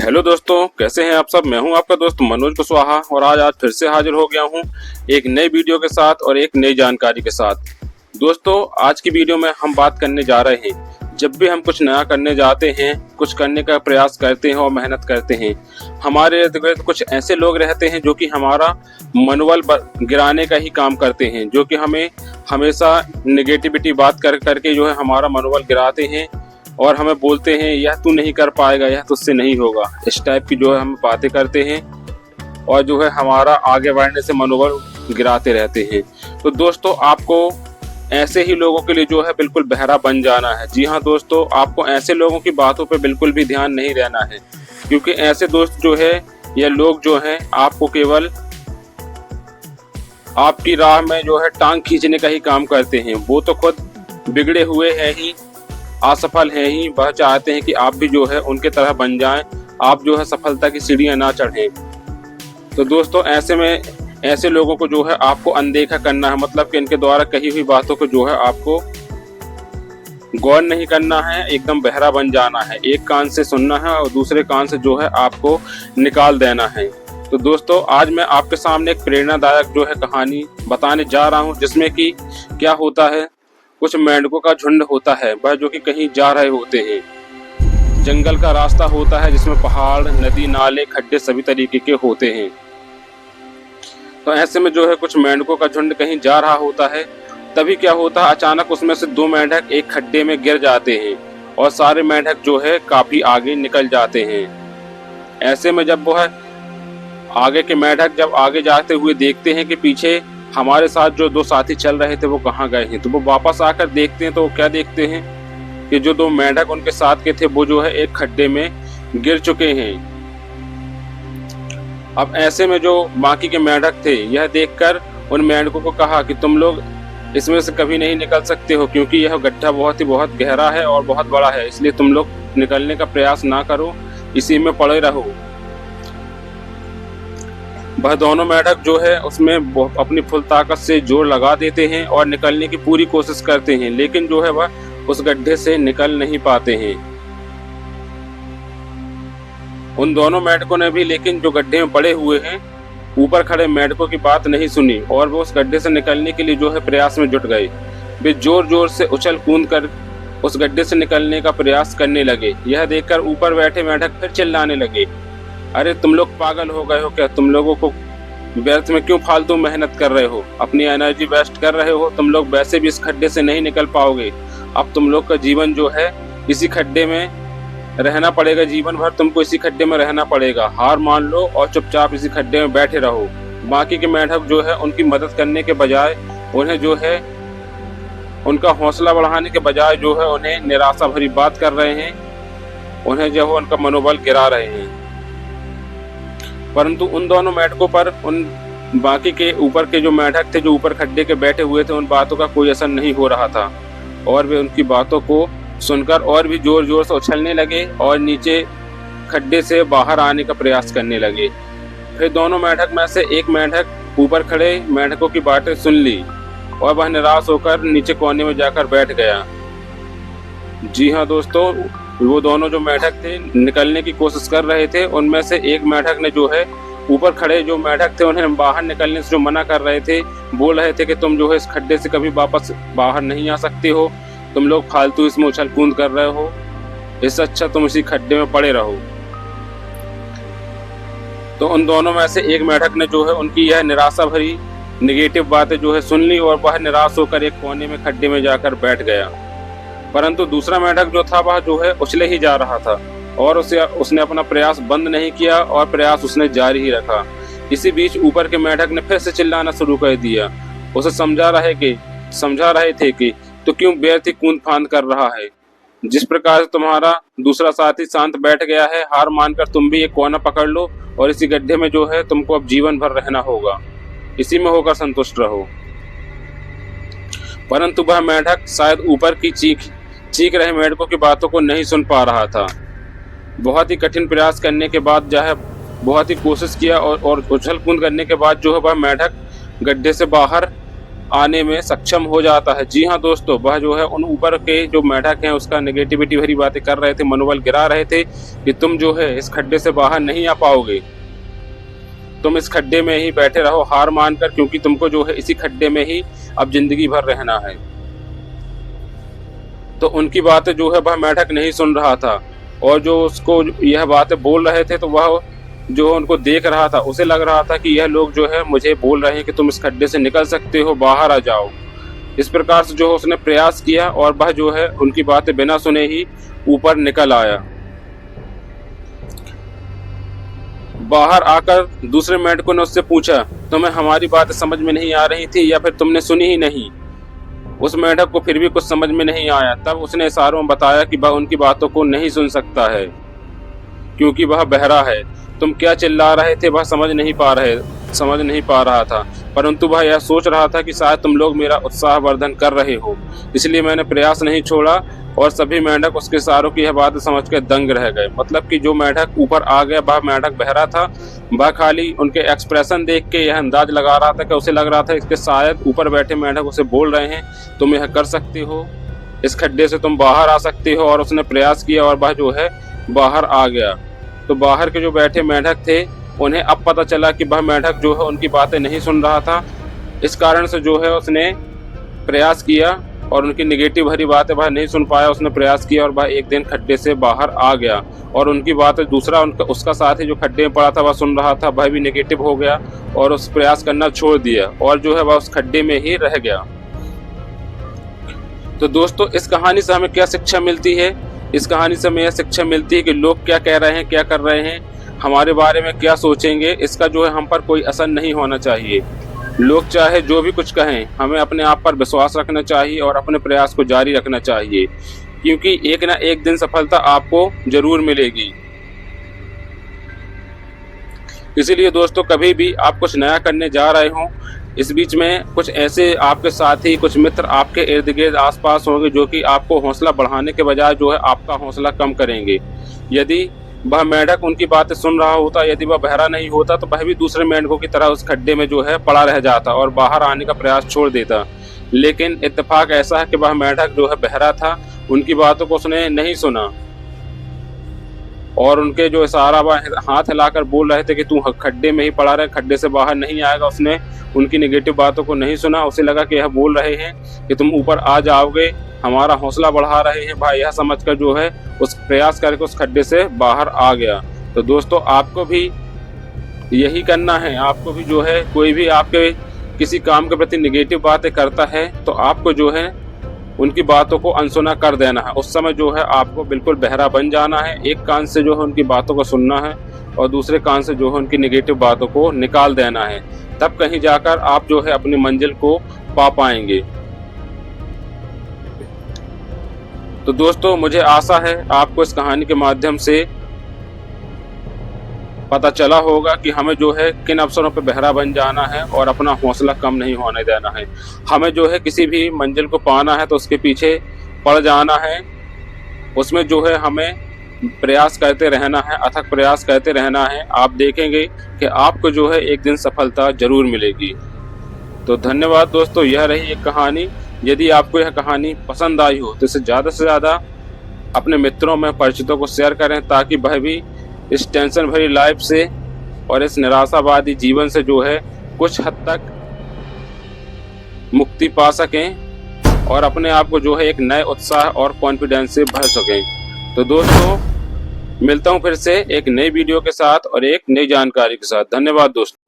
Hello दोस्तों, कैसे हैं आप सब। मैं हूं आपका दोस्त मनोज कुशवाहा और आज फिर से हाजिर हो गया हूं एक नई वीडियो के साथ और एक नई जानकारी के साथ। दोस्तों, आज की वीडियो में हम बात करने जा रहे हैं, जब भी हम कुछ नया करने जाते हैं, कुछ करने का प्रयास करते हैं और मेहनत करते हैं, हमारे इर्द गिर्द कुछ ऐसे लोग रहते हैं जो कि हमारा मनोबल गिराने का ही काम करते हैं, जो कि हमें हमेशा निगेटिविटी बात कर करके जो है हमारा मनोबल गिराते हैं और हमें बोलते हैं यह तू नहीं कर पाएगा, यह तुझसे नहीं होगा। इस टाइप की जो है हम बातें करते हैं और जो है हमारा आगे बढ़ने से मनोबल गिराते रहते हैं। तो दोस्तों, आपको ऐसे ही लोगों के लिए जो है बिल्कुल बहरा बन जाना है। जी हाँ दोस्तों, आपको ऐसे लोगों की बातों पे बिल्कुल भी ध्यान नहीं रहना है, क्योंकि ऐसे दोस्त जो है ये लोग जो हैं आपको केवल आपकी राह में जो है टांग खींचने का ही काम करते हैं। वो तो खुद बिगड़े हुए हैं ही, असफल है ही, वह चाहते हैं कि आप भी जो है उनके तरह बन जाएं, आप जो है सफलता की सीढ़ियां ना चढ़ें। तो दोस्तों, ऐसे में ऐसे लोगों को जो है आपको अनदेखा करना है, मतलब कि इनके द्वारा कही हुई बातों को जो है आपको गौर नहीं करना है, एकदम बहरा बन जाना है। एक कान से सुनना है और दूसरे कान से जो है आपको निकाल देना है। तो दोस्तों, आज मैं आपके सामने एक प्रेरणादायक जो है कहानी बताने जा रहा हूँ, जिसमें कि क्या होता है, कुछ मेंढकों का झुंड होता है, वह जो कि कहीं जा रहे होते हैं। जंगल का रास्ता होता है जिसमें पहाड़, नदी, नाले, खड्डे सभी तरीके के होते हैं। तो ऐसे में जो है कुछ मेंढकों का झुंड कहीं जा रहा होता है। तभी क्या होता है, अचानक उसमें से दो मेंढक एक खड्डे में गिर जाते हैं और सारे मेंढक जो है काफी आगे निकल जाते हैं। ऐसे में जब वह आगे के मेंढक जब आगे जाते हुए देखते हैं कि पीछे हमारे साथ जो दो साथी चल रहे थे वो कहाँ गए हैं, तो वो वापस आकर देखते हैं तो वो क्या देखते हैं कि जो दो मेंढक उनके साथ के थे वो जो है एक खड्डे में गिर चुके हैं। अब ऐसे में जो बाकी के मेंढक थे यह देखकर उन मेंढकों को कहा कि तुम लोग इसमें से कभी नहीं निकल सकते हो, क्योंकि यह गड्ढा बहुत गहरा है और बहुत बड़ा है, इसलिए तुम लोग निकलने का प्रयास ना करो, इसी में पड़े रहो। वह दोनों मेंढक जो है उसमें अपनी फुल ताकत से जोर लगा देते हैं और निकलने की पूरी कोशिश करते हैं, लेकिन जो है वह उस गड्ढे से निकल नहीं पाते हैं। उन दोनों मेंढकों ने भी लेकिन जो गड्ढे में पड़े हुए हैं ऊपर खड़े मेंढकों की बात नहीं सुनी और वो उस गड्ढे से निकलने के लिए जो है प्रयास में जुट गए। वे जोर जोर से उछल कूद कर उस गड्ढे से निकलने का प्रयास करने लगे। यह देखकर ऊपर बैठे मेंढक फिर चिल्लाने लगे, अरे तुम लोग पागल हो गए हो क्या, तुम लोगों को व्यर्थ में क्यों फालतू मेहनत कर रहे हो, अपनी एनर्जी वेस्ट कर रहे हो, तुम लोग वैसे भी इस खड्डे से नहीं निकल पाओगे। अब तुम लोग का जीवन जो है इसी खड्डे में रहना पड़ेगा, जीवन भर तुमको इसी खड्डे में रहना पड़ेगा। हार मान लो और चुपचाप इसी खड्डे में बैठे रहो। बाकी के मेंढक जो है उनकी मदद करने के बजाय उन्हें जो है उनका हौसला बढ़ाने के बजाय जो है उन्हें निराशा भरी बात कर रहे हैं, उन्हें जो है उनका मनोबल गिरा रहे हैं। परंतु उन दोनों मेंढकों पर उन बाकी के ऊपर के जो मेंढक थे जो ऊपर खड्डे के बैठे हुए थे, उन बातों का कोई असर नहीं हो रहा था और वे उनकी बातों को सुनकर और भी जोर जोर से उछलने लगे और नीचे खड्डे से बाहर आने का प्रयास करने लगे। फिर दोनों मेंढक में से एक मेंढक ऊपर खड़े मेंढकों की बातें सुन ली और वह निराश होकर नीचे कोने में जाकर बैठ गया। जी हाँ दोस्तों, वो दोनों जो मेंढक थे निकलने की कोशिश कर रहे थे, उनमें से एक मेंढक ने जो है ऊपर खड़े जो मेंढक थे उन्हें बाहर निकलने से जो मना कर रहे थे, बोल रहे थे कि तुम जो है इस खड्डे से कभी वापस बाहर नहीं आ सकते हो, तुम लोग फालतू इसमें उछल कूद कर रहे हो, इससे अच्छा तुम इसी खड्डे में पड़े रहो। तो उन दोनों में से एक मेंढक ने जो है उनकी यह निराशा भरी निगेटिव बातें जो है सुन ली और वह निराश होकर एक कोने में खड्डे में जाकर बैठ गया। परंतु दूसरा मेंढक जो था वह जो है उछले ही जा रहा था और उसने अपना प्रयास बंद नहीं किया और प्रयास उसने जारी ही रखा। इसी बीच ऊपर के मेंढक ने फिर से चिल्लाना शुरू कर दिया। उसे समझा रहे थे कि तो क्यों व्यर्थ ही कूद फांद कर रहा है। जिस प्रकार से तुम्हारा दूसरा साथी शांत बैठ गया है, हार मानकर तुम भी एक कोना पकड़ लो और इसी गड्ढे में जो है तुमको अब जीवन भर रहना होगा, इसी में होकर संतुष्ट रहो। परंतु वह मेंढक शायद ऊपर की चीख रहे मेंढकों की बातों को नहीं सुन पा रहा था। बहुत ही कठिन प्रयास करने के बाद जो है बहुत ही कोशिश किया और उछल कूद करने के बाद जो है वह मेंढक गड्ढे से बाहर आने में सक्षम हो जाता है। जी हाँ दोस्तों, वह जो है उन ऊपर के जो मेंढक हैं उसका नेगेटिविटी भरी बातें कर रहे थे, मनोबल गिरा रहे थे कि तुम जो है इस खड्डे से बाहर नहीं आ पाओगे, तुम इस खड्डे में ही बैठे रहो हार मानकर, क्योंकि तुमको जो है इसी खड्डे में ही अब जिंदगी भर रहना है। तो उनकी बातें जो है वह मेंढक नहीं सुन रहा था, और जो उसको यह बातें बोल रहे थे तो वह जो उनको देख रहा था उसे लग रहा था कि यह लोग जो है मुझे बोल रहे हैं कि तुम इस खड्डे से निकल सकते हो, बाहर आ जाओ। इस प्रकार से जो है उसने प्रयास किया और वह जो है उनकी बातें बिना सुने ही ऊपर निकल आया। बाहर आकर दूसरे मेंढकों ने उससे पूछा, तुम्हें हमारी बातें समझ में नहीं आ रही थी या फिर तुमने सुनी ही नहीं? उस मेंढक को फिर भी कुछ समझ में नहीं आया। तब उसने इशारों में बताया कि वह उनकी बातों को नहीं सुन सकता है क्योंकि वह बहरा है। तुम क्या चिल्ला रहे थे वह समझ नहीं पा रहा था, परंतु वह यह सोच रहा था कि शायद तुम लोग मेरा उत्साहवर्धन कर रहे हो, इसलिए मैंने प्रयास नहीं छोड़ा। और सभी मेंढक उसके इशारों की यह बात समझकर दंग रह गए। मतलब कि जो मेंढक ऊपर आ गया वह मेंढक बहरा था, वह खाली उनके एक्सप्रेशन देख के यह अंदाज लगा रहा था कि उसे लग रहा था इसके शायद ऊपर बैठे मेंढक उसे बोल रहे हैं तुम यह कर सकते हो, इस खड्डे से तुम बाहर आ सकते हो। और उसने प्रयास किया और वह जो है बाहर आ गया। तो बाहर के जो बैठे मेंढक थे उन्हें अब पता चला कि वह मेंढक जो है उनकी बातें नहीं सुन रहा था। इस कारण से जो है उसने प्रयास किया और उनकी नेगेटिव भरी बातें वह नहीं सुन पाया। उसने प्रयास किया और वह एक दिन खड्डे से बाहर आ गया और उनकी बातें दूसरा उसका साथी जो खड्डे में पड़ा था वह सुन रहा था, वह भी नेगेटिव हो गया और उस प्रयास करना छोड़ दिया और जो है वह उस खड्डे में ही रह गया। तो दोस्तों, इस कहानी से हमें क्या शिक्षा मिलती है? इस कहानी से हमें यह शिक्षा मिलती है कि लोग क्या कह रहे हैं, क्या कर रहे हैं, हमारे बारे में क्या सोचेंगे, इसका जो है हम पर कोई असर नहीं होना चाहिए। लोग चाहे जो भी कुछ कहें, हमें अपने आप पर विश्वास रखना चाहिए और अपने प्रयास को जारी रखना चाहिए, क्योंकि एक ना एक दिन सफलता आपको जरूर मिलेगी। इसीलिए दोस्तों, कभी भी आप कुछ नया करने जा रहे हो, इस बीच में कुछ ऐसे आपके साथी, कुछ मित्र आपके इर्द गिर्द आसपास होंगे जो कि आपको हौसला बढ़ाने के बजाय जो है आपका हौसला कम करेंगे। यदि वह मेंढक उनकी बातें सुन रहा होता, यदि वह बहरा नहीं होता, तो वह भी दूसरे मेंढकों की तरह उस खड्डे में जो है पड़ा रह जाता और बाहर आने का प्रयास छोड़ देता। लेकिन इत्तेफाक ऐसा है कि वह मेंढक जो है बहरा था, उनकी बातों को उसने नहीं सुना और उनके जो इशारा वह हाथ हिलाकर बोल रहे थे कि तू खड्डे में ही पड़ा रहे, खड्डे से बाहर नहीं आएगा, उसने उनकी नेगेटिव बातों को नहीं सुना। उसे लगा कि यह बोल रहे हैं कि तुम ऊपर आ जाओगे, हमारा हौसला बढ़ा रहे हैं भाई, यह समझकर जो है उस प्रयास करके उस खड्डे से बाहर आ गया। तो दोस्तों, आपको भी यही करना है। आपको भी जो है कोई भी आपके किसी काम के प्रति नेगेटिव बातें करता है तो आपको जो है उनकी बातों को अनसुना कर देना है। उस समय जो है आपको बिल्कुल बहरा बन जाना है, एक कान से जो है उनकी बातों को सुनना है और दूसरे कान से जो है उनकी नेगेटिव बातों को निकाल देना है। तब कहीं जाकर आप जो है अपनी मंजिल को पा पाएंगे। तो दोस्तों, मुझे आशा है आपको इस कहानी के माध्यम से पता चला होगा कि हमें जो है किन अवसरों पर बहरा बन जाना है और अपना हौसला कम नहीं होने देना है। हमें जो है किसी भी मंजिल को पाना है तो उसके पीछे पड़ जाना है, उसमें जो है हमें प्रयास करते रहना है, अथक प्रयास करते रहना है। आप देखेंगे कि आपको जो है एक दिन सफलता जरूर मिलेगी। तो धन्यवाद दोस्तों, यह रही एक कहानी। यदि आपको यह कहानी पसंद आई हो तो इसे ज़्यादा से ज़्यादा अपने मित्रों में, परिचितों को शेयर करें, ताकि वह भी इस टेंशन भरी लाइफ से और इस निराशावादी जीवन से जो है कुछ हद तक मुक्ति पा सकें और अपने आप को जो है एक नए उत्साह और कॉन्फिडेंस से भर सकें। तो दोस्तों, मिलता हूं फिर से एक नई वीडियो के साथ और एक नई जानकारी के साथ। धन्यवाद दोस्तों।